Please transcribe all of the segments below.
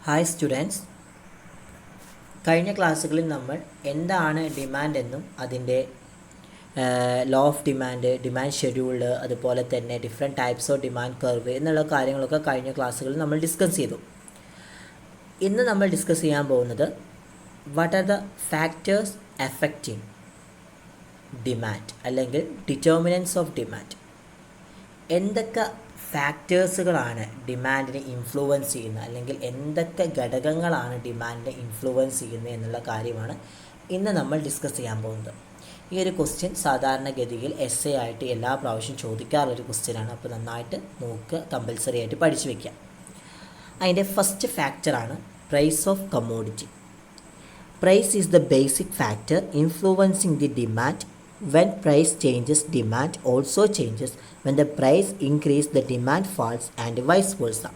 Hi students, കഴിഞ്ഞ ക്ലാസ്സുകളിൽ നമ്മൾ എന്താണ് ഡിമാൻഡ് എന്നും അതിൻ്റെ ലോ ഓഫ് ഡിമാൻഡ് ഷെഡ്യൂള്, അതുപോലെ തന്നെ different types of demand curve എന്നുള്ള കാര്യങ്ങളൊക്കെ കഴിഞ്ഞ ക്ലാസ്സുകളിൽ നമ്മൾ ഡിസ്കസ് ചെയ്തു. ഇന്ന് നമ്മൾ ഡിസ്കസ് ചെയ്യാൻ പോകുന്നത് what are the factors affecting demand അല്ലെങ്കിൽ ഡിറ്റർമിനൻസ് ഓഫ് ഡിമാൻഡ്. എന്തൊക്കെ ഫാക്ടേഴ്സുകളാണ് ഡിമാൻഡിനെ ഇൻഫ്ലുവൻസ് ചെയ്യുന്നത്, അല്ലെങ്കിൽ എന്തൊക്കെ ഘടകങ്ങളാണ് ഡിമാൻഡിനെ ഇൻഫ്ലുവൻസ് ചെയ്യുന്നത് എന്നുള്ള കാര്യമാണ് ഇന്ന് നമ്മൾ ഡിസ്കസ് ചെയ്യാൻ പോകുന്നത്. ഈ ഒരു ക്വസ്റ്റ്യൻ സാധാരണഗതിയിൽ എസ് എ ആയിട്ട് എല്ലാ പ്രാവശ്യം ചോദിക്കാറുള്ളൊരു ക്വസ്റ്റ്യനാണ്. അപ്പോൾ നന്നായിട്ട് നോക്കുക, കമ്പൽസറി ആയിട്ട് പഠിച്ചു വയ്ക്കുക. അതിൻ്റെ ഫസ്റ്റ് ഫാക്ടറാണ് price of commodity. Price is the basic factor influencing the demand. When price changes, demand also changes. When the price increase, the demand falls and vice versa.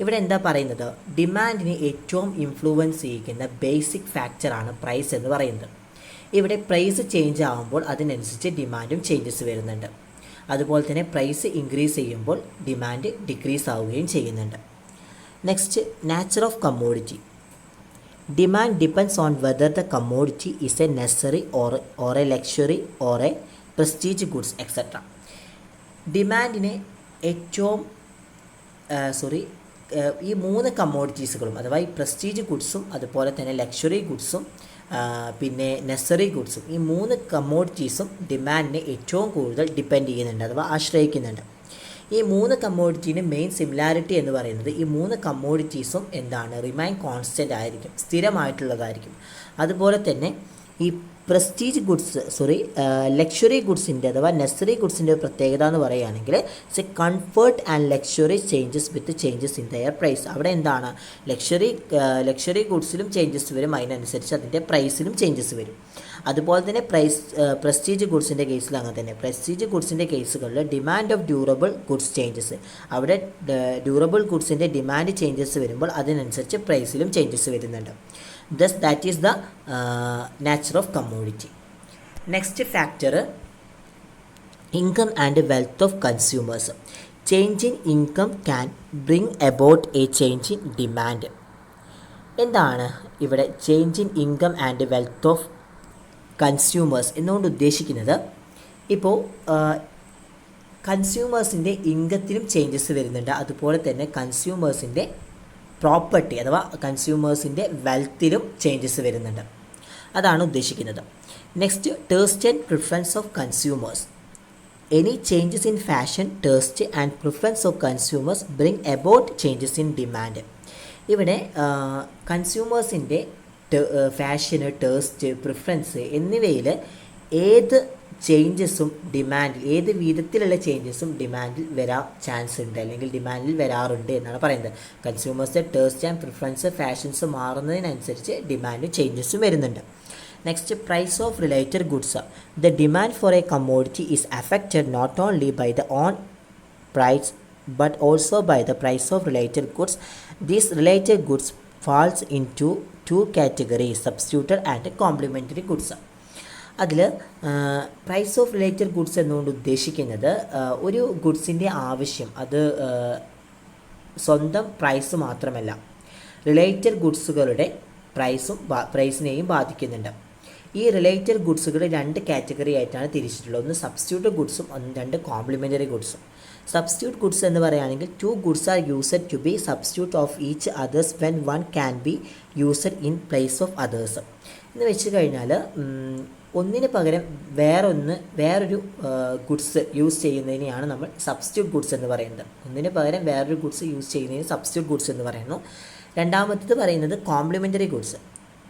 ഇവിടെ എന്താ പറയുന്നത്, ഡിമാൻഡിനെ ഏറ്റവും ഇൻഫ്ലുവൻസ് ചെയ്യുന്ന ബേസിക് ഫാക്ടറാണ് പ്രൈസ് എന്ന് പറയുന്നത്. ഇവിടെ പ്രൈസ് ചേഞ്ച് ആകുമ്പോൾ അതിനനുസരിച്ച് ഡിമാൻഡും ചേഞ്ചസ് വരുന്നുണ്ട്. അതുപോലെ തന്നെ പ്രൈസ് ഇൻക്രീസ് ചെയ്യുമ്പോൾ ഡിമാൻഡ് ഡിക്രീസ് ആവുകയും ചെയ്യുന്നുണ്ട്. Next, nature of commodity. Demand depends on whether the commodity is a necessary or a luxury or a prestige goods etc. ഡിമാൻഡിനെ ഏറ്റവും ഈ മൂന്ന് കമ്മോഡിറ്റീസുകളും, അഥവാ ഈ പ്രസ്റ്റീജ് ഗുഡ്സും അതുപോലെ തന്നെ ലക്ഷറി ഗുഡ്സും പിന്നെ നെസറി ഗുഡ്സും, ഈ മൂന്ന് കമ്മോഡിറ്റീസും ഡിമാൻഡിനെ ഏറ്റവും കൂടുതൽ ഡിപ്പെൻഡ് ചെയ്യുന്നുണ്ട് അഥവാ ആശ്രയിക്കുന്നുണ്ട്. ഈ മൂന്ന് കമ്മോഡിറ്റീന് മെയിൻ സിമിലാരിറ്റി എന്ന് പറയുന്നത് ഈ മൂന്ന് കമ്മോഡിറ്റീസും എന്താണ്, റിമൈൻ കോൺസ്റ്റൻ്റ് ആയിരിക്കും, സ്ഥിരമായിട്ടുള്ളതായിരിക്കും. അതുപോലെ തന്നെ ഈ പ്രസ്റ്റീജ് ലക്ഷറി ഗുഡ്സിൻ്റെ അഥവാ നെസറി ഗുഡ്സിൻ്റെ പ്രത്യേകത എന്ന് പറയുകയാണെങ്കിൽ it's a comfort and luxury changes with changes in their price. അവിടെ എന്താണ്, ലക്ഷറി ഗുഡ്സിലും ചേഞ്ചസ് വരും, അതിനനുസരിച്ച് അതിൻ്റെ പ്രൈസിലും ചേഞ്ചസ് വരും. അതുപോലെ തന്നെ പ്രസ്റ്റീജ് ഗുഡ്സിൻ്റെ കേസിൽ അങ്ങനെ തന്നെ. പ്രസ്റ്റീജ് ഗുഡ്സിൻ്റെ കേസുകളിൽ demand of durable goods changes, അവിടെ ഡ്യൂറബിൾ ഗുഡ്സിൻ്റെ ഡിമാൻഡ് ചേഞ്ചസ് വരുമ്പോൾ അതിനനുസരിച്ച് പ്രൈസിലും ചേഞ്ചസ് വരുന്നുണ്ട്. Thus that is the nature of commodity. Next factor, income and wealth of consumers. Change in income can bring about a change in demand. എന്താണ് ഇവിടെ change in income and wealth of consumers എന്നുകൊണ്ട് ഉദ്ദേശിക്കുന്നത്? ഇപ്പോൾ കൺസ്യൂമേഴ്സിൻ്റെ ഇൻകത്തിലും changes വരുന്നുണ്ട്, അതുപോലെ തന്നെ കൺസ്യൂമേഴ്സിൻ്റെ property അഥവാ കൺസ്യൂമേഴ്സിൻ്റെ വെൽത്തിലും changes വരുന്നുണ്ട്. അതാണ് ഉദ്ദേശിക്കുന്നത്. Next, taste and preference of consumers. Any changes in fashion, taste and preference of consumers bring about changes in demand. ഇവിടെ കൺസ്യൂമേഴ്സിൻ്റെ ഫാഷന്, ടേസ്റ്റ്, പ്രിഫറൻസ് എന്നിവയിൽ ഏത് ചേഞ്ചസും ഡിമാൻഡിൽ, ഏത് വിധത്തിലുള്ള ചേഞ്ചസും ഡിമാൻഡിൽ വരാൻ ചാൻസ് ഉണ്ട്, അല്ലെങ്കിൽ ഡിമാൻഡിൽ വരാറുണ്ട് എന്നാണ് പറയുന്നത്. കൺസ്യൂമേഴ്സിൻ്റെ ടേസ്റ്റ് ആൻഡ് പ്രിഫറൻസ്, ഫാഷൻസ് മാറുന്നതിനനുസരിച്ച് ഡിമാൻഡ് ചേഞ്ചസും വരുന്നുണ്ട്. Next, price of related goods. The demand for a commodity is affected not only by the own price but also by the price of related goods. These related goods falls into two categories, substituted and complementary goods. അതിൽ price of related goods എന്നുകൊണ്ട് ഉദ്ദേശിക്കുന്നത് ഒരു ഗുഡ്സിൻ്റെ ആവശ്യം അത് സ്വന്തം price മാത്രമല്ല, related ഗുഡ്സുകളുടെ പ്രൈസിനെയും ബാധിക്കുന്നുണ്ട്. ഈ റിലേറ്റഡ് ഗുഡ്സുകൾ രണ്ട് കാറ്റഗറി ആയിട്ടാണ് തിരിച്ചിട്ടുള്ളത്. ഒന്ന് സബ്സ്റ്റിറ്റ്യൂട്ട് ഗുഡ്സും രണ്ട് കോംപ്ലിമെൻ്ററി ഗുഡ്സും. സബ്സ്റ്റിറ്റ്യൂട്ട് ഗുഡ്സ് എന്ന് പറയുകയാണെങ്കിൽ two goods are used to be substitute of each others when one can be used in place of others. എന്ന് വെച്ച് കഴിഞ്ഞാൽ ഒന്നിന് പകരം വേറൊരു ഗുഡ്സ് യൂസ് ചെയ്യുന്നതിനെയാണ് നമ്മൾ സബ്സ്റ്റിറ്റ്യൂട്ട് ഗുഡ്സ് എന്ന് പറയുന്നത്. ഒന്നിന് പകരം വേറൊരു ഗുഡ്സ് യൂസ് ചെയ്യുന്നതിന് സബ്സ്റ്റിറ്റ്യൂട്ട് ഗുഡ്സ് എന്ന് പറയുന്നു. രണ്ടാമത്തേത് പറയുന്നത് complementary goods.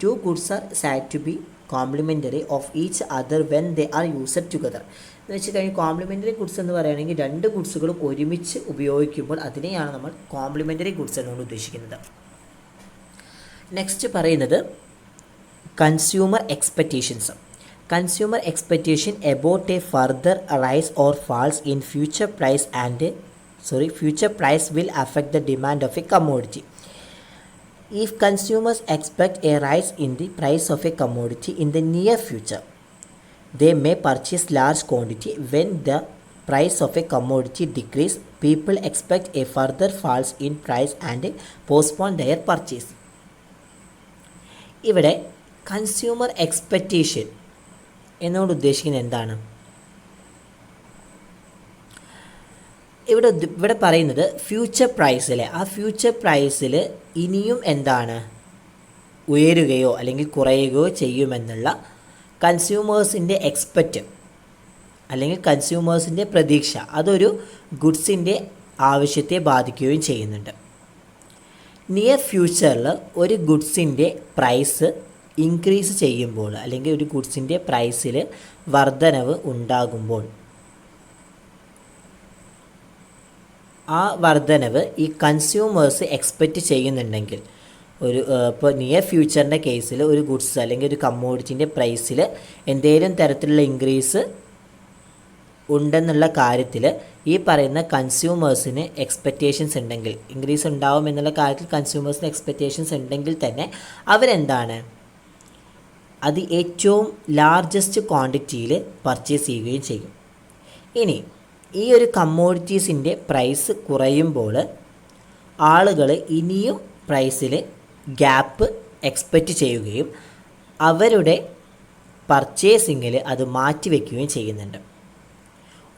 Two goods are said to be complementary of each other when they are used together. എന്ന് വെച്ച് കഴിഞ്ഞാൽ കോംപ്ലിമെൻ്ററി ഗുഡ്സ് എന്ന് പറയുകയാണെങ്കിൽ രണ്ട് ഗുഡ്സുകളും ഒരുമിച്ച് ഉപയോഗിക്കുമ്പോൾ അതിനെയാണ് നമ്മൾ കോംപ്ലിമെൻ്ററി ഗുഡ്സ് എന്നുകൊണ്ട് ഉദ്ദേശിക്കുന്നത്. നെക്സ്റ്റ് പറയുന്നത് consumer expectations. Consumer expectation about a further rise or falls in future price will affect the demand of a commodity. If consumers expect a rise in the price of a commodity in the near future, they may purchase large quantity. When the price of a commodity decrease, people expect a further falls in price and postpone their purchase. ഇവിടെ consumer expectation എന്നോട് ഉദ്ദേശിക്കുന്നത് എന്താണ്? ഇവിടെ പറയുന്നത് future പ്രൈസിൽ, ആ future പ്രൈസിൽ ഇനിയും എന്താണ് ഉയരുകയോ അല്ലെങ്കിൽ കുറയുകയോ ചെയ്യുമെന്നുള്ള കൺസ്യൂമേഴ്സിൻ്റെ എക്സ്പെക്റ്റ് അല്ലെങ്കിൽ കൺസ്യൂമേഴ്സിൻ്റെ പ്രതീക്ഷ അതൊരു ഗുഡ്സിൻ്റെ ആവശ്യത്തെ ബാധിക്കുകയും ചെയ്യുന്നുണ്ട്. നിയർ ഫ്യൂച്ചറിൽ ഒരു ഗുഡ്സിൻ്റെ പ്രൈസ് ഇൻക്രീസ് ചെയ്യുമ്പോൾ അല്ലെങ്കിൽ ഒരു ഗുഡ്സിൻ്റെ പ്രൈസിൽ വർധനവ് ഉണ്ടാകുമ്പോൾ ആ വർധനവ് ഈ കൺസ്യൂമേഴ്സ് എക്സ്പെക്റ്റ് ചെയ്യുന്നുണ്ടെങ്കിൽ ഇപ്പോൾ നിയർ ഫ്യൂച്ചറിൻ്റെ കേസിൽ ഒരു ഗുഡ്സ് അല്ലെങ്കിൽ ഒരു കമ്മോഡിറ്റിൻ്റെ പ്രൈസിൽ എന്തെങ്കിലും തരത്തിലുള്ള ഇൻക്രീസ് ഉണ്ടെന്നുള്ള കാര്യത്തിൽ ഈ പറയുന്ന കൺസ്യൂമേഴ്സിന് എക്സ്പെക്റ്റേഷൻസ് ഉണ്ടെങ്കിൽ, ഇൻക്രീസ് ഉണ്ടാവും എന്നുള്ള കാര്യത്തിൽ കൺസ്യൂമേഴ്സിന് എക്സ്പെക്റ്റേഷൻസ് ഉണ്ടെങ്കിൽ തന്നെ അവരെന്താണ് അത് ഏറ്റവും ലാർജസ്റ്റ് ക്വാണ്ടിറ്റിയിൽ പർച്ചേസ് ചെയ്യുകയും ചെയ്യും. ഇനി ഈ ഒരു കമ്മോഡിറ്റീസിൻ്റെ പ്രൈസ് കുറയുമ്പോൾ ആളുകൾ ഇനിയും പ്രൈസിൽ ഗ്യാപ്പ് എക്സ്പെക്റ്റ് ചെയ്യുകയും അവരുടെ പർച്ചേസിങ്ങിൽ അത് മാറ്റിവെക്കുകയും ചെയ്യുന്നുണ്ട്.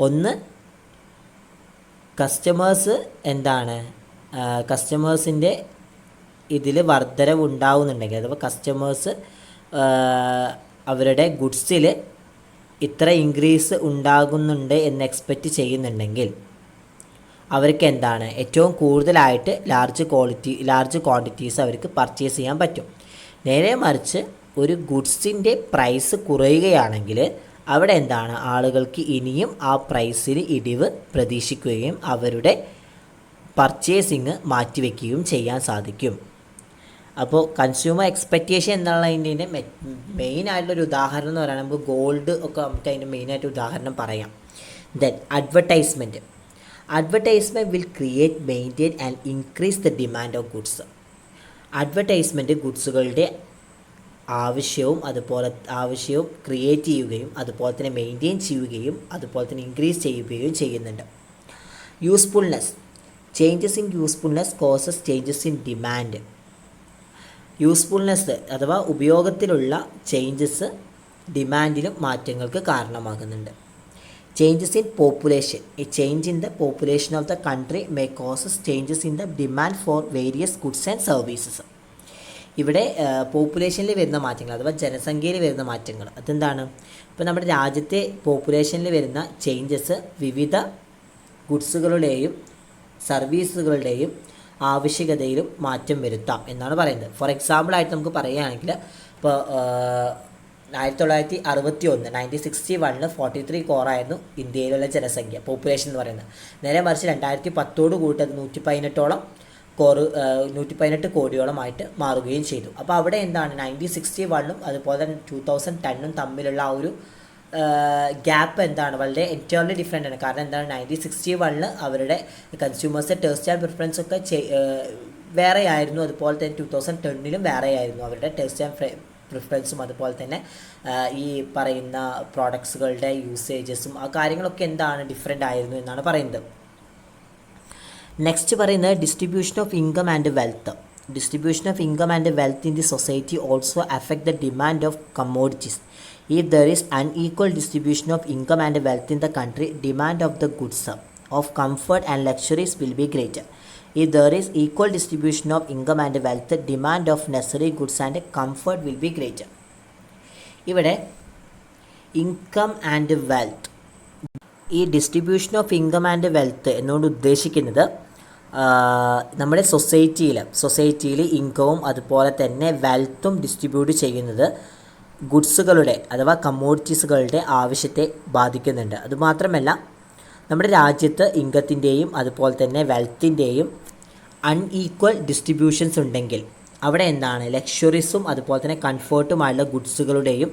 ഒന്ന്, കസ്റ്റമേഴ്സിൻ്റെ ഇതിൽ വർധനവ് ഉണ്ടാവുന്നുണ്ടെങ്കിൽ അഥവാ കസ്റ്റമേഴ്സ് അവരുടെ ഗുഡ്സിൽ ഇത്ര ഇൻക്രീസ് ഉണ്ടാകുന്നുണ്ട് എന്ന് എക്സ്പെക്റ്റ് ചെയ്യുന്നുണ്ടെങ്കിൽ അവർക്ക് എന്താണ് ഏറ്റവും കൂടുതലായിട്ട് ലാർജ് ക്വാണ്ടിറ്റീസ് അവർക്ക് പർച്ചേസ് ചെയ്യാൻ പറ്റും. നേരെ മറിച്ച് ഒരു ഗുഡ്സിൻ്റെ പ്രൈസ് കുറയുകയാണെങ്കിൽ അവിടെ എന്താണ് ആളുകൾക്ക് ഇനിയും ആ പ്രൈസിൽ ഇടിവ് പ്രതീക്ഷിക്കുകയും അവരുടെ പർച്ചേസിങ് മാറ്റിവെക്കുകയും ചെയ്യാൻ സാധിക്കും. അപ്പോൾ കൺസ്യൂമർ എക്സ്പെക്റ്റേഷൻ എന്നുള്ളതിൻ്റെ മെയിനായിട്ടുള്ളൊരു ഉദാഹരണം എന്ന് പറയുന്നത് നമുക്ക് ഗോൾഡ് ഒക്കെ നമുക്ക് അതിൻ്റെ മെയിനായിട്ട് ഉദാഹരണം പറയാം. Then advertisement will create, maintain and increase the demand of goods. Advertisement ഗുഡ്സുകളുടെ ആവശ്യവും ക്രിയേറ്റ് ചെയ്യുകയും അതുപോലെ തന്നെ മെയിൻറ്റെയിൻ ചെയ്യുകയും അതുപോലെ തന്നെ ഇൻക്രീസ് ചെയ്യുകയും ചെയ്യുന്നുണ്ട്. Usefulness, changes in usefulness causes changes in demand. Usefulness അഥവാ ഉപയോഗത്തിലുള്ള ചേഞ്ചസ് ഡിമാൻഡിലും മാറ്റങ്ങൾക്ക് കാരണമാകുന്നുണ്ട്. Changes in population, A change in the population of the country may causes changes in the demand for various goods and services. ഇവിടെ പോപ്പുലേഷനിൽ വരുന്ന മാറ്റങ്ങൾ അഥവാ ജനസംഖ്യയിൽ വരുന്ന മാറ്റങ്ങൾ അതെന്താണ്? ഇപ്പോൾ നമ്മുടെ രാജ്യത്തെ പോപ്പുലേഷനിൽ വരുന്ന ചേഞ്ചസ് വിവിധ ഗുഡ്സുകളുടെയും സർവീസുകളുടെയും ആവശ്യകതയിലും മാറ്റം വരുത്താം എന്നാണ് പറയുന്നത്. ഫോർ എക്സാമ്പിളായിട്ട് നമുക്ക് പറയുകയാണെങ്കിൽ ഇപ്പോൾ 1961 1961 43 കോറായിരുന്നു ഇന്ത്യയിലുള്ള ജനസംഖ്യ പോപ്പുലേഷൻ എന്ന് പറയുന്നത്. നേരെ മറിച്ച് 2010 കൂട്ടി അത് 118 കോടിയോളമായിട്ട് മാറുകയും ചെയ്തു. അപ്പോൾ അവിടെ എന്താണ് 1961 അതുപോലെ തന്നെ 2010 തമ്മിലുള്ള ആ ഒരു ഗ്യാപ്പ് എന്താണ് വളരെ എൻറ്റയർലി ഡിഫറെൻ്റ് ആണ്. കാരണം എന്താണ് 1961 അവരുടെ കൺസ്യൂമേഴ്സ് ടേസ്റ്റ് ആൻഡ് പ്രിഫറൻസ് ഒക്കെ വേറെ ആയിരുന്നു. അതുപോലെ തന്നെ 2010 വേറെ ആയിരുന്നു അവരുടെ ടേസ്റ്റ് ആൻഡ് പ്രിഫറൻസും അതുപോലെ തന്നെ ഈ പറയുന്ന പ്രോഡക്ട്സുകളുടെ യൂസേജസും ആ കാര്യങ്ങളൊക്കെ എന്താണ് ഡിഫറെൻ്റ് ആയിരുന്നു എന്നാണ് പറയുന്നത്. നെക്സ്റ്റ് പറയുന്നത് distribution of income and wealth. Distribution of income and wealth in the society also affect the demand of commodities. If there is unequal distribution of income and wealth in the country, demand of the goods of comfort and luxuries will be greater. If there is equal distribution of income and wealth, demand of necessary goods and comfort will be greater. ഇവിടെ income and wealth, ഈ distribution of income and wealth എന്നോട് ഉദ്ദേശിക്കുന്നത് നമ്മുടെ സൊസൈറ്റിയിൽ ഇൻകവും അതുപോലെ തന്നെ വെൽത്തും distribute ചെയ്യുന്നത് ഗുഡ്സുകളുടെ അഥവാ കമ്മോഡിറ്റീസുകളുടെ ആവശ്യത്തെ ബാധിക്കുന്നുണ്ട്. അതുമാത്രമല്ല നമ്മുടെ രാജ്യത്ത് ഇൻകത്തിൻ്റെയും അതുപോലെ തന്നെ വെൽത്തിൻ്റെയും അൺഈക്വൽ ഡിസ്ട്രിബ്യൂഷൻസ് ഉണ്ടെങ്കിൽ അവിടെ എന്താണ് ലക്ഷറീസും അതുപോലെ തന്നെ കംഫർട്ടുമായുള്ള ഗുഡ്സുകളുടെയും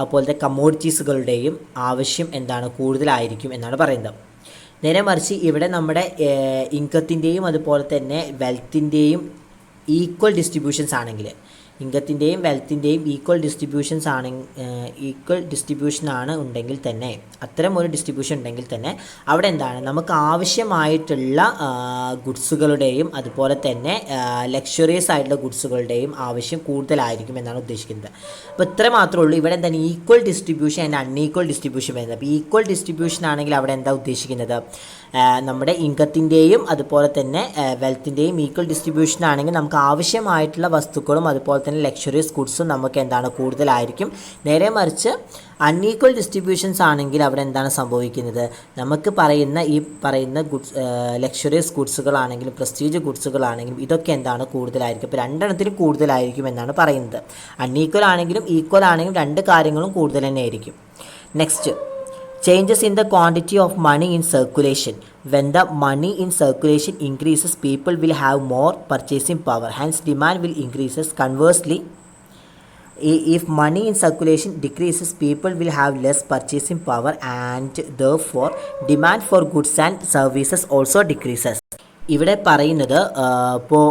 അതുപോലത്തെ കമ്മോഡിറ്റീസുകളുടെയും ആവശ്യം എന്താണ് കൂടുതലായിരിക്കും എന്നാണ് പറയുന്നത്. നേരെ മറിച്ച് ഇവിടെ നമ്മുടെ ഇൻകത്തിൻ്റെയും അതുപോലെ തന്നെ വെൽത്തിൻ്റെയും ഈക്വൽ ഡിസ്ട്രിബ്യൂഷൻസ് ആണെങ്കിൽ ഇൻകത്തിൻ്റെയും വെൽത്തിൻ്റെയും ഈക്വൽ ഡിസ്ട്രിബ്യൂഷനാണ് ഉണ്ടെങ്കിൽ തന്നെ, അത്തരം ഒരു ഡിസ്ട്രിബ്യൂഷൻ ഉണ്ടെങ്കിൽ തന്നെ അവിടെ എന്താണ്, നമുക്ക് ആവശ്യമായിട്ടുള്ള ഗുഡ്സുകളുടെയും അതുപോലെ തന്നെ ലക്ഷറിയസ് ആയിട്ടുള്ള ഗുഡ്സുകളുടെയും ആവശ്യം കൂടുതലായിരിക്കും എന്നാണ് ഉദ്ദേശിക്കുന്നത്. അപ്പോൾ ഇത്ര മാത്രമേ ഉള്ളൂ. ഇവിടെ എന്താണ് equal distribution and unequal distribution വരുന്നത്. അപ്പോൾ ഈക്വൽ ഡിസ്ട്രിബ്യൂഷൻ ആണെങ്കിൽ അവിടെ എന്താ ഉദ്ദേശിക്കുന്നത്, നമ്മുടെ ഇൻകത്തിൻ്റെയും അതുപോലെ തന്നെ വെൽത്തിൻ്റെയും ഈക്വൽ ഡിസ്ട്രിബ്യൂഷൻ ആണെങ്കിൽ നമുക്ക് ആവശ്യമായിട്ടുള്ള വസ്തുക്കളും അതുപോലെ തന്നെ ലക്ഷറിയസ് ഗുഡ്സും നമുക്ക് എന്താണ് കൂടുതലായിരിക്കും. നേരെ മറിച്ച് അൺഈക്വൽ ഡിസ്ട്രിബ്യൂഷൻസ് ആണെങ്കിൽ അവിടെ എന്താണ് സംഭവിക്കുന്നത്, നമുക്ക് ഈ പറയുന്ന ഗുഡ്സ് ലക്ഷറിയസ് ഗുഡ്സുകളാണെങ്കിലും പ്രസ്റ്റീജ് ഗുഡ്സുകളാണെങ്കിലും ഇതൊക്കെ എന്താണ് കൂടുതലായിരിക്കും. ഇപ്പോൾ രണ്ടെണ്ണത്തിന് കൂടുതലായിരിക്കും എന്നാണ് പറയുന്നത്. അൺഈക്വൽ ആണെങ്കിലും ഈക്വൽ ആണെങ്കിലും രണ്ട് കാര്യങ്ങളും കൂടുതൽ തന്നെ ആയിരിക്കും. Next, changes in the quantity of money in circulation. When the money in circulation increases, people will have more purchasing power, hence demand will increases. Conversely, if money in circulation decreases, people will have less purchasing power and therefore demand for goods and services also decreases. ഇവിടെ പറയുന്നത് ഇപ്പോൾ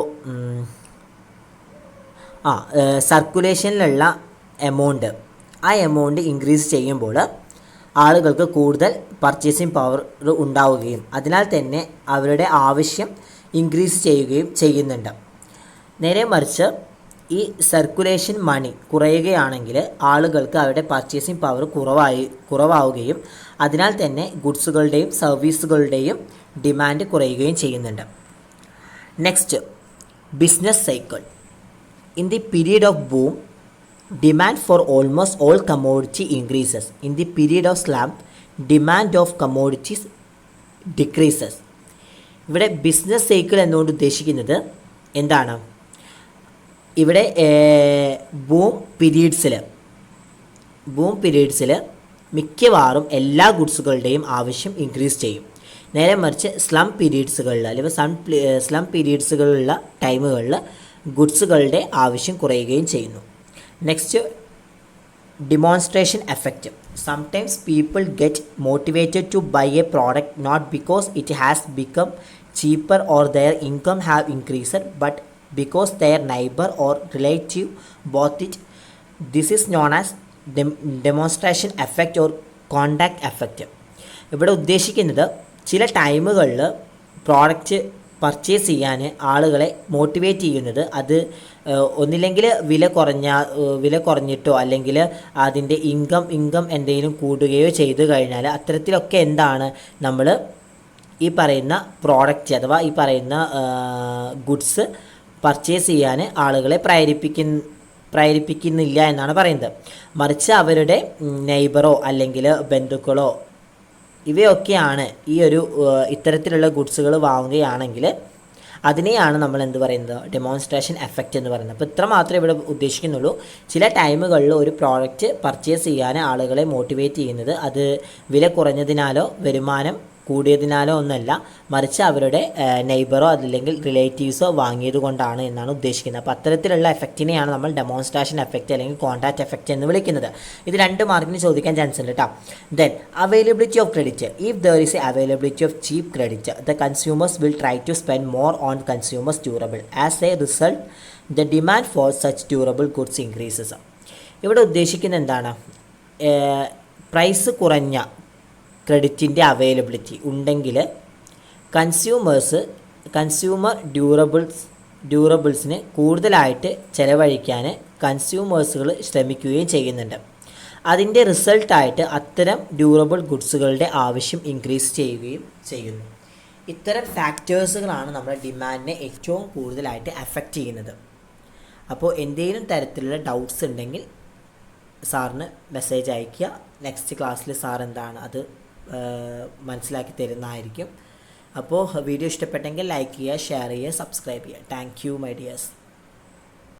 സർക്കുലേഷനിലുള്ള amount, ആ amount increase ചെയ്യുമ്പോൾ ആളുകൾക്ക് കൂടുതൽ purchasing power ഉണ്ടാവുകയും അതിനാൽ തന്നെ അവരുടെ ആവശ്യം ഇൻക്രീസ് ചെയ്യുകയും ചെയ്യുന്നുണ്ട്. നേരെ മറിച്ച് ഈ സർക്കുലേഷൻ മണി കുറയുകയാണെങ്കിൽ ആളുകൾക്ക് അവരുടെ പർച്ചേസിങ് പവർ കുറവാവുകയും അതിനാൽ തന്നെ ഗുഡ്സുകളുടെയും സർവീസുകളുടെയും ഡിമാൻഡ് കുറയുകയും ചെയ്യുന്നുണ്ട്. Next, business cycle. In the period of boom, demand for almost all commodity increases. In the period of slump, demand of commodities decreases. ഇവിടെ ബിസിനസ് സൈക്കിൾ എന്നുകൊണ്ട് ഉദ്ദേശിക്കുന്നത് എന്താണ്, ഇവിടെ ബൂം പീരീഡ്സിൽ മിക്കവാറും എല്ലാ ഗുഡ്സുകളുടെയും ആവശ്യം ഇൻക്രീസ് ചെയ്യും. നേരെ മറിച്ച് സ്ലം പീരീഡ്സുകളിൽ അല്ലെങ്കിൽ സ്ലം പീരീഡ്സുകളിലുള്ള ടൈമുകളിൽ ഗുഡ്സുകളുടെ ആവശ്യം കുറയുകയും ചെയ്യുന്നു. Next, demonstration effect. Sometimes people get motivated to buy a product not because it has become cheaper or their income have increased, but because their neighbor or relative bought it. This is known as demonstration effect or contact effect. ഇവിടെ ഉദ്ദേശിക്കുന്നത് ചില ടൈമുകളിൽ product purchase ചെയ്യാൻ ആളുകളെ motivate ചെയ്യുന്നത് അത് ഒന്നില്ലെങ്കിൽ വില കുറഞ്ഞിട്ടോ അല്ലെങ്കിൽ അതിൻ്റെ ഇൻകം എന്തെങ്കിലും കൂടുകയോ ചെയ്തു കഴിഞ്ഞാൽ അത്തരത്തിലൊക്കെ എന്താണ് നമ്മൾ ഈ പറയുന്ന പ്രോഡക്റ്റ് അഥവാ ഈ പറയുന്ന ഗുഡ്സ് പർച്ചേസ് ചെയ്യാൻ ആളുകളെ പ്രേരിപ്പിക്കുന്നില്ല എന്നാണ് പറയുന്നത്. മറിച്ച് അവരുടെ നെയ്ബറോ അല്ലെങ്കിൽ ബന്ധുക്കളോ ഇവയൊക്കെയാണ് ഈ ഒരു ഇത്തരത്തിലുള്ള ഗുഡ്സുകൾ വാങ്ങുകയാണെങ്കിൽ അതിനെയാണ് നമ്മൾ എന്ത് പറയുന്നത്, ഡെമോൺസ്ട്രേഷൻ എഫക്റ്റ് എന്ന് പറയുന്നത്. അപ്പോൾ ഇത്ര മാത്രമേ ഇവിടെ ഉദ്ദേശിക്കുന്നുള്ളൂ. ചില ടൈമുകളിൽ ഒരു പ്രോഡക്റ്റ് പർച്ചേസ് ചെയ്യാൻ ആളുകളെ മോട്ടിവേറ്റ് ചെയ്യുന്നത് അത് വില കുറഞ്ഞതിനാലോ വരുമാനം കൂടിയതിനാലോ ഒന്നല്ല, മറിച്ച് അവരുടെ നെയ്ബറോ അതല്ലെങ്കിൽ റിലേറ്റീവ്സോ വാങ്ങിയത് കൊണ്ടാണ് എന്നാണ് ഉദ്ദേശിക്കുന്നത്. അപ്പോൾ അത്തരത്തിലുള്ള എഫക്റ്റിനെയാണ് നമ്മൾ ഡെമോൺസ്ട്രേഷൻ എഫക്റ്റ് അല്ലെങ്കിൽ കോൺടാക്റ്റ് എഫക്റ്റ് എന്ന് വിളിക്കുന്നത്. ഇത് 2 മാർക്കിന് ചോദിക്കാൻ ചാൻസ് ഉണ്ട് കേട്ടോ. Then availability of credit. If there is a availability of cheap credit, the consumers will try to spend more on consumers durable. As a result, the demand for such durable goods increases. ഇവിടെ ഉദ്ദേശിക്കുന്നത് എന്താണ്, price കുറഞ്ഞ ക്രെഡിറ്റിൻ്റെ availability ഉണ്ടെങ്കിൽ consumer ഡ്യൂറബിൾസിന് കൂടുതലായിട്ട് ചിലവഴിക്കാൻ കൺസ്യൂമേഴ്സുകൾ ശ്രമിക്കുകയും ചെയ്യുന്നുണ്ട്. അതിൻ്റെ റിസൾട്ടായിട്ട് അത്തരം ഡ്യൂറബിൾ ഗുഡ്സുകളുടെ ആവശ്യം ഇൻക്രീസ് ചെയ്യുകയും ചെയ്യുന്നു. ഇത്തരം ഫാക്ടേഴ്സുകളാണ് നമ്മുടെ ഡിമാൻഡിനെ ഏറ്റവും കൂടുതലായിട്ട് എഫക്റ്റ് ചെയ്യുന്നത്. അപ്പോൾ എന്തെങ്കിലും തരത്തിലുള്ള ഡൗട്ട്സ് ഉണ്ടെങ്കിൽ സാറിന് മെസ്സേജ് അയയ്ക്കുക. നെക്സ്റ്റ് ക്ലാസ്സിൽ സാർ എന്താണ് അത് മനസ്സിലാക്കി തരുന്നതായിരിക്കും. അപ്പോൾ വീഡിയോ ഇഷ്ടപ്പെട്ടെങ്കിൽ ലൈക്ക് ചെയ്യുക, ഷെയർ ചെയ്യുക, സബ്സ്ക്രൈബ് ചെയ്യുക. Thank you my dears.